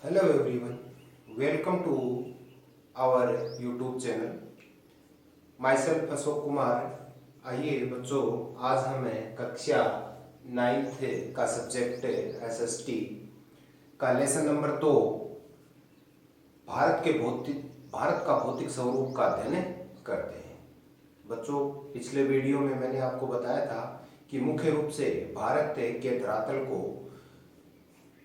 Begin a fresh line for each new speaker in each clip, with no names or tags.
Hello everyone, welcome to our YouTube channel. Myself Ashok Kumar. आइए बच्चों, आज हमें कक्षा 9th का सब्जेक्ट SST का लेसन नंबर 2 भारत का भौतिक स्वरूप का अध्ययन करते हैं. बच्चों, पिछले वीडियो में मैंने आपको बताया था कि मुख्य रूप से भारत के धरातल को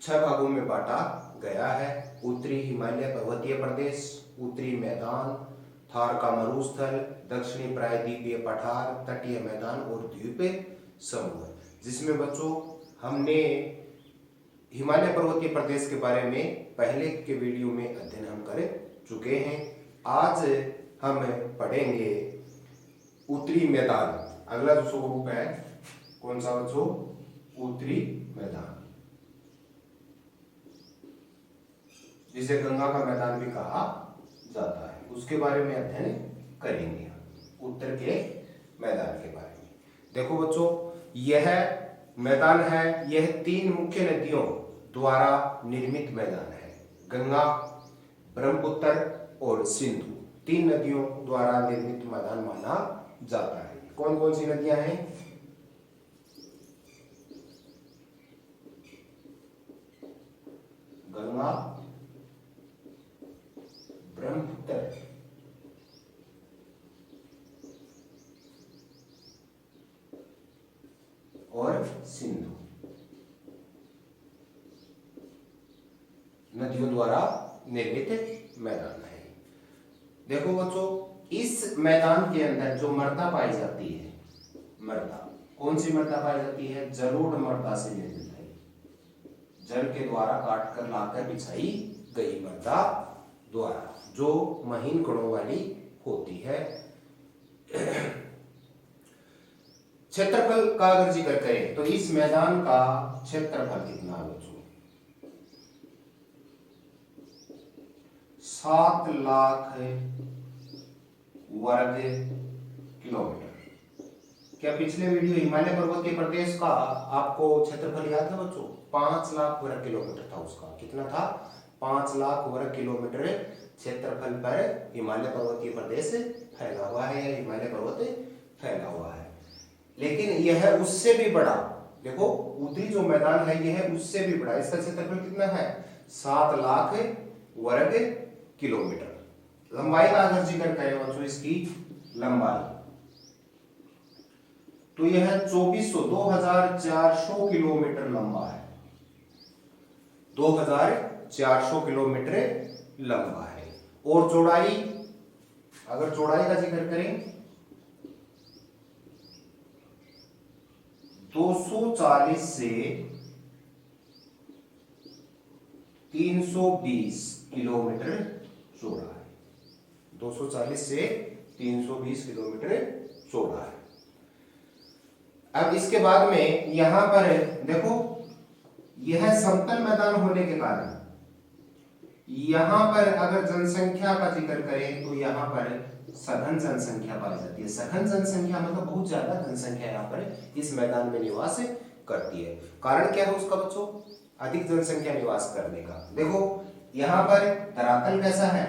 6 भागों में बांटा गया है. उत्तरी हिमालय पर्वतीय प्रदेश, उत्तरी मैदान, थार का मरुस्थल, दक्षिणी प्रायद्वीपीय पठार, तटीय मैदान और द्वीप समूह. जिसमें बच्चों हमने हिमालय पर्वतीय प्रदेश के बारे में पहले के वीडियो में अध्ययन हम कर चुके हैं. आज हम पढ़ेंगे उत्तरी मैदान. अगला जो स्वरूप है कौन सा बच्चों? उत्तरी मैदान, जिसे गंगा का मैदान भी कहा जाता है. उसके बारे में अध्ययन करेंगे हम, उत्तर के मैदान के बारे में. देखो बच्चों, यह मैदान है, यह 3 मुख्य नदियों द्वारा निर्मित मैदान है. गंगा, ब्रह्मपुत्र और सिंधु 3 नदियों द्वारा निर्मित मैदान माना जाता है. कौन कौन सी नदियां हैं? गंगा, ब्रह्मपुत्र और सिंधु नदियों द्वारा निर्मित मैदान है. देखो बच्चों, इस मैदान के अंदर जो मृदा पाई जाती है, मृदा कौन सी मृदा पाई जाती है? जलोढ़ मृदा से निर्मित है. जल के द्वारा काटकर लाकर बिछाई गई मृदा द्वारा, जो महीन कणों वाली होती है. क्षेत्रफल का अगर जिक्र करें तो इस मैदान का क्षेत्रफल कितना है बच्चों? 7 लाख वर्ग किलोमीटर. क्या पिछले वीडियो हिमालय पर्वतीय प्रदेश का आपको क्षेत्रफल याद है बच्चों? 5 लाख वर्ग किलोमीटर था. उसका कितना था? 5 लाख वर्ग किलोमीटर क्षेत्रफल पर हिमालय पर्वतीय प्रदेश फैला हुआ है या हिमालय पर्वत फैला हुआ है. लेकिन यह उससे भी बड़ा, देखो उत्तरी जो मैदान है यह उससे भी बड़ा. इसका क्षेत्रफल कितना है? 7 लाख वर्ग किलोमीटर. लंबाई का अगर जिक्र करें बच्चों, इसकी लंबाई तो यह 2400 किलोमीटर लंबा है. 2400 किलोमीटर लंबा है. और चौड़ाई, अगर चौड़ाई का जिक्र करें 240 से 320 किलोमीटर चौड़ा है. 240 से 320 किलोमीटर चौड़ा है. अब इसके बाद में यहां पर देखो, यह समतल मैदान होने के कारण यहां पर अगर जनसंख्या का जिक्र करें तो यहां पर सघन जनसंख्या पाई जाती है. सघन जनसंख्या मतलब बहुत ज्यादा जनसंख्या यहां पर इस मैदान में निवास करती है. कारण क्या है उसका बच्चों? अधिक जनसंख्या निवास करने का. देखो यहां पर धरातल कैसा है?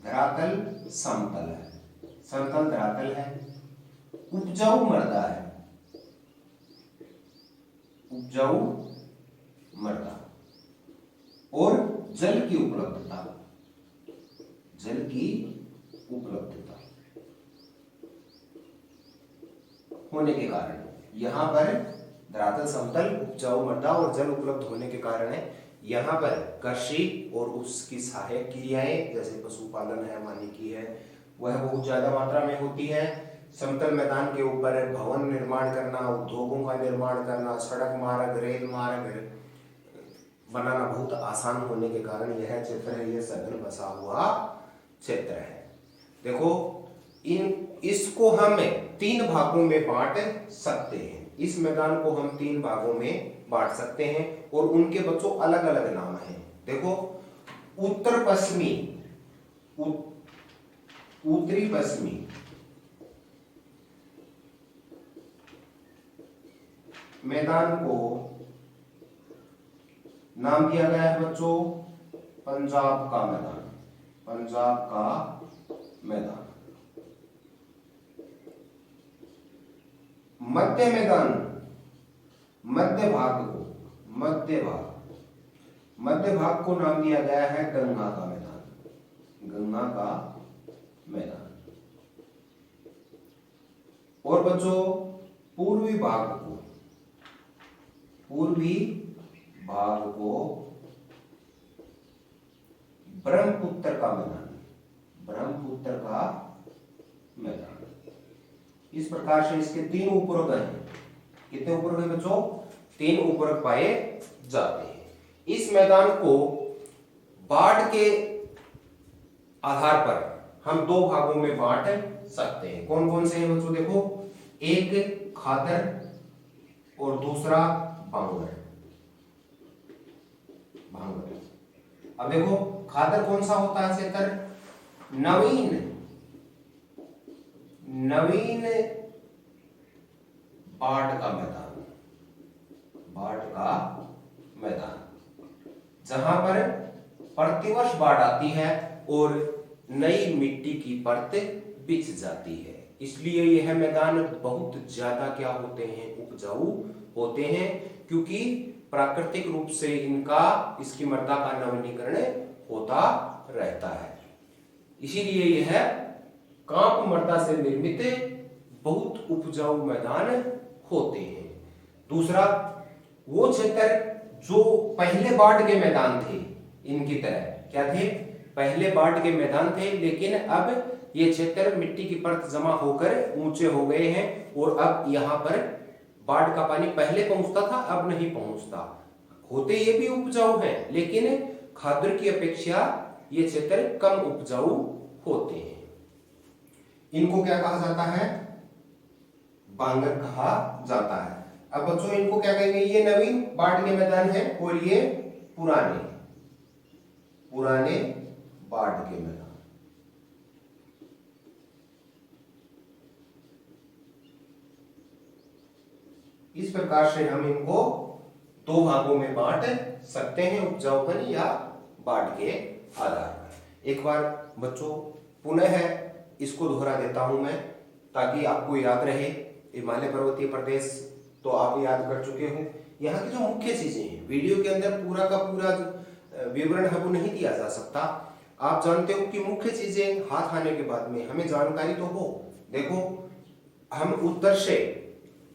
धरातल समतल है, समतल धरातल है. उपजाऊ मृदा है, उपजाऊ मृदा. और जल की उपलब्धता, जल की उपलब्धता होने के कारण यहां पर धरातल समतल, उपजाऊ मृदा और जल उपलब्ध होने के कारण है यहां पर कृषि और उसकी सहायक क्रियाएं जैसे पशुपालन है, वानिकी है, वह बहुत ज्यादा मात्रा में होती है. समतल मैदान के ऊपर भवन निर्माण करना, उद्योगों का निर्माण करना, सड़क मार्ग, रेल मार्ग बनाना बहुत आसान होने के कारण यह क्षेत्र है, यह सघन बसा हुआ क्षेत्र है. देखो इसको हम 3 भागों में बांट सकते हैं. इस मैदान को हम 3 भागों में बांट सकते हैं और उनके बच्चों अलग अलग नाम हैं. देखो उत्तर पश्चिमी, उत्तरी पश्चिमी मैदान को नाम दिया गया है बच्चों पंजाब का मैदान, पंजाब का मैदान। मध्य मैदान, मध्य भाग को, मध्य भाग को नाम दिया गया है गंगा का मैदान, गंगा का मैदान। और बच्चों पूर्वी भाग को, पूर्वी भाग को ब्रह्मपुत्र का मैदान, ब्रह्मपुत्र का मैदान। इस प्रकार से इसके तीन उपवर्ग हैं। कितने उपवर्ग हैं बच्चों? तीन उपवर्ग पाए जाते हैं। इस मैदान को बाढ़ के आधार पर हम दो भागों में बांट सकते हैं। कौन कौन से हैं बच्चों? देखो, एक खादर और दूसरा बांगर। अब देखो खादर कौन सा होता है क्षेत्र? नवीन बाढ़ का मैदान, बाढ़ का मैदान, जहां पर प्रतिवर्ष बाढ़ आती है और नई मिट्टी की परत बिछ जाती है। इसलिए यह मैदान बहुत ज्यादा क्या होते हैं? उपजाऊ होते हैं, क्योंकि प्राकृतिक रूप से इसकी मृदा का नवीनीकरण होता रहता है। इसीलिए यह कांप मृदा से निर्मित बहुत उपजाऊ मैदान होते हैं। दूसरा, वो क्षेत्र जो पहले बाढ़ के मैदान थे, इनकी तरह क्या थे? पहले बाढ़ के मैदान थे, लेकिन अब ये क्षेत्र मिट्टी की परत जमा होकर ऊंचे हो गए हैं और अब यहाँ पर बाढ़ का पानी पहले पहुंचता था, अब नहीं पहुंचता। होते ये भी उपजाऊ हैं, लेकिन खादर की अपेक्षा ये क्षेत्र कम उपजाऊ होते हैं। इनको क्या कहा जाता है? बांगर कहा जाता है। अब बच्चों इनको क्या कहेंगे? ये नवीन बाढ़ के मैदान है और ये पुराने बाढ़ के मैदान। इस प्रकार से हम इनको दो भागों में बांट सकते हैं, उपजाऊपन या बाढ़ के आधार पर। एक बार बच्चों पुनः इसको दोहरा देता हूं मैं, ताकि आपको याद रहे। हिमालय पर्वतीय प्रदेश तो आप याद कर चुके हो। यहाँ की जो मुख्य चीजें हैं, वीडियो के अंदर पूरा का पूरा विवरण है वो नहीं दिया जा सकता। आप जानते हो कि मुख्य चीजें हाथ आने के बाद में हमें जानकारी तो हो। देखो, हम उत्तर से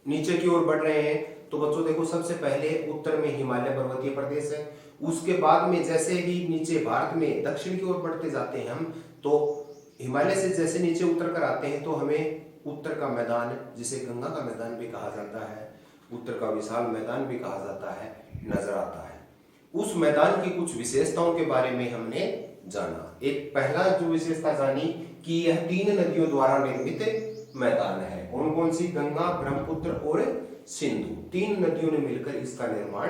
नीचे की ओर बढ़ रहे हैं, तो बच्चों देखो सबसे पहले उत्तर में हिमालय पर्वतीय प्रदेश है। उसके बाद में जैसे ही नीचे भारत में दक्षिण की ओर बढ़ते जाते हैं हम, तो हिमालय से जैसे नीचे उतर कर आते हैं तो हमें उत्तर का मैदान, जिसे गंगा का मैदान भी कहा जाता है, उत्तर का विशाल मैदान भी कहा जाता है, नजर आता है। उस मैदान की कुछ विशेषताओं के बारे में हमने जाना। एक पहला जो विशेषता जानी कि यह 3 नदियों द्वारा निर्मित मैदान है। कौन कौन सी? गंगा, ब्रह्मपुत्र और सिंधु। 3 नदियों ने मिलकर इसका निर्माण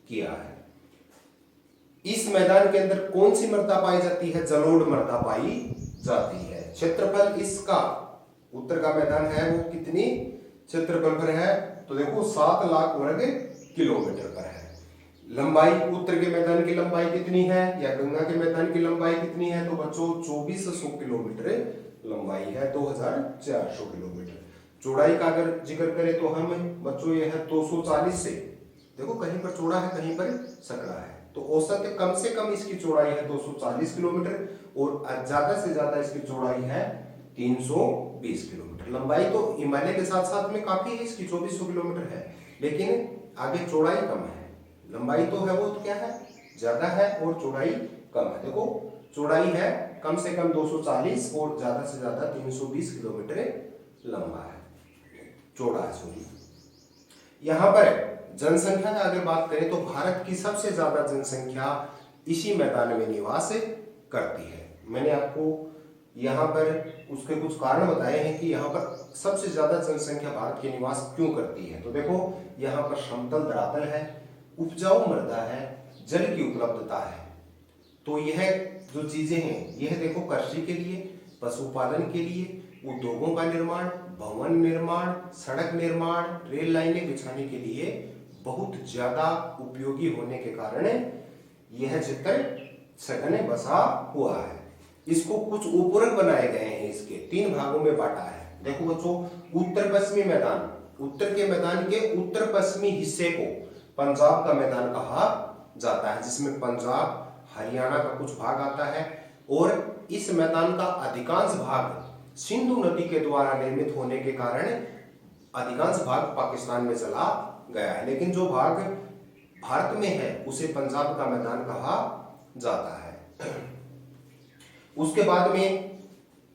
किया है। इस मैदान के अंदर कौन सी मृदा पाई जाती है? जलोढ़ मृदा पाई जाती है। क्षेत्रफल इसका, उत्तर का मैदान है वो कितनी क्षेत्रफल पर है? तो देखो 7 लाख वर्ग किलोमीटर पर है। लंबाई, उत्तर के मैदान की लंबाई कितनी है या गंगा के मैदान की लंबाई कितनी है? तो बच्चों 2400 किलोमीटर लंबाई है, 2400 किलोमीटर। चौड़ाई का अगर जिक्र करें तो हम बच्चों यह है 240 से, देखो कहीं पर चौड़ा है कहीं पर सकड़ा है, तो औसत कम से कम इसकी चौड़ाई है 240 किलोमीटर और ज्यादा से ज्यादा इसकी चौड़ाई है 320 किलोमीटर। लंबाई तो हिमालय के साथ साथ में काफी है, इसकी 2400 किलोमीटर है, लेकिन आगे चौड़ाई कम है। लंबाई तो है वो तो क्या है? ज्यादा है और चौड़ाई कम है। देखो चौड़ाई है कम से कम 240 और ज्यादा से ज्यादा 320 किलोमीटर लंबा है, चौड़ा है। सॉरी, यहाँ पर जनसंख्या का अगर बात करें तो भारत की सबसे ज्यादा जनसंख्या इसी मैदान में निवास करती है। मैंने आपको यहाँ पर उसके कुछ कारण बताए हैं कि यहाँ पर सबसे ज्यादा जनसंख्या भारत की निवास क्यों करती है। तो देखो यहाँ पर समतल धरातल है, उपजाऊ मृदा है, जल की उपलब्धता है। तो यह जो चीजें हैं यह देखो कृषि के लिए, पशुपालन के लिए, उद्योगों का निर्माण, भवन निर्माण, सड़क निर्माण, रेल लाइनें बिछाने के लिए बहुत ज्यादा उपयोगी होने के कारण यह चित्र सघन बसा हुआ है। इसको कुछ उपवर्ग बनाए गए हैं, इसके 3 भागों में बांटा है। देखो बच्चों, उत्तर पश्चिमी मैदान, उत्तर के मैदान के उत्तर पश्चिमी हिस्से को पंजाब का मैदान कहा जाता है, जिसमें पंजाब हरियाणा का कुछ भाग आता है। और इस मैदान का अधिकांश भाग सिंधु नदी के द्वारा निर्मित होने के कारण अधिकांश भाग पाकिस्तान में चला गया है, लेकिन जो भाग भारत में है उसे पंजाब का मैदान कहा जाता है। उसके बाद में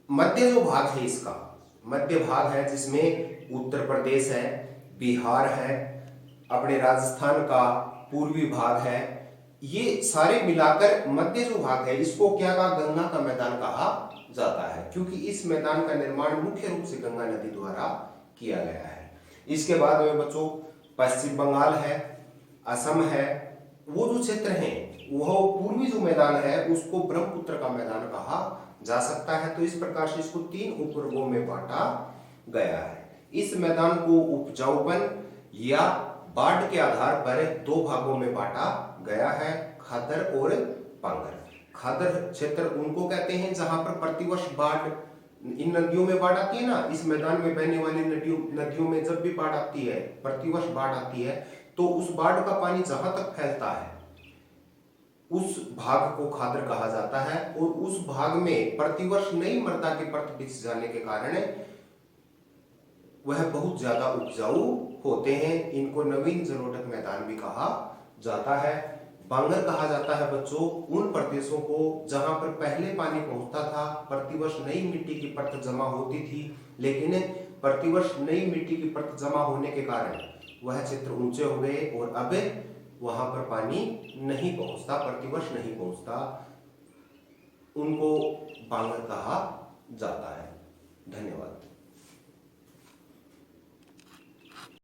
मध्य जो भाग है, इसका मध्य भाग है जिसमें उत्तर प्रदेश है, बिहार है, अपने राजस्थान का पूर्वी भाग है, ये सारे मिलाकर मध्य जो भाग है इसको क्या कहा, गंगा का मैदान कहा जाता है, क्योंकि इस मैदान का निर्माण मुख्य रूप से गंगा नदी द्वारा किया गया है। इसके बाद में बच्चों पश्चिम बंगाल है, असम है, वो जो क्षेत्र है वह पूर्वी जो मैदान है उसको ब्रह्मपुत्र का मैदान कहा जा सकता है। तो इस प्रकार से इसको 3 उपवर्गों में बांटा गया है। इस मैदान को उपजाऊपन या बाढ़ के आधार पर 2 भागों में बांटा गया है, खादर और पांगर। खादर क्षेत्र उनको कहते हैं जहां पर प्रतिवर्ष बाढ़ इन नदियों में बाढ़ आती है ना, इस मैदान में बहने वाली नदियों में जब भी बाढ़ आती है, प्रतिवर्ष बाढ़ आती है, तो उस बाढ़ का पानी जहां तक फैलता है उस भाग को खादर कहा जाता है। और उस भाग में प्रतिवर्ष नई मृदा के परत बिछ जाने के कारण वह बहुत ज्यादा उपजाऊ होते हैं। इनको नवीन जलोढ़ मैदान भी कहा जाता है। बांगर कहा जाता है बच्चों उन प्रदेशों को जहां पर पहले पानी पहुंचता था, प्रतिवर्ष नई मिट्टी की परत जमा होती थी, लेकिन प्रतिवर्ष नई मिट्टी की परत जमा होने के कारण वह क्षेत्र ऊंचे हो गए और अब वहां पर पानी नहीं पहुंचता, प्रतिवर्ष नहीं पहुंचता, उनको बांगर कहा जाता है। धन्यवाद।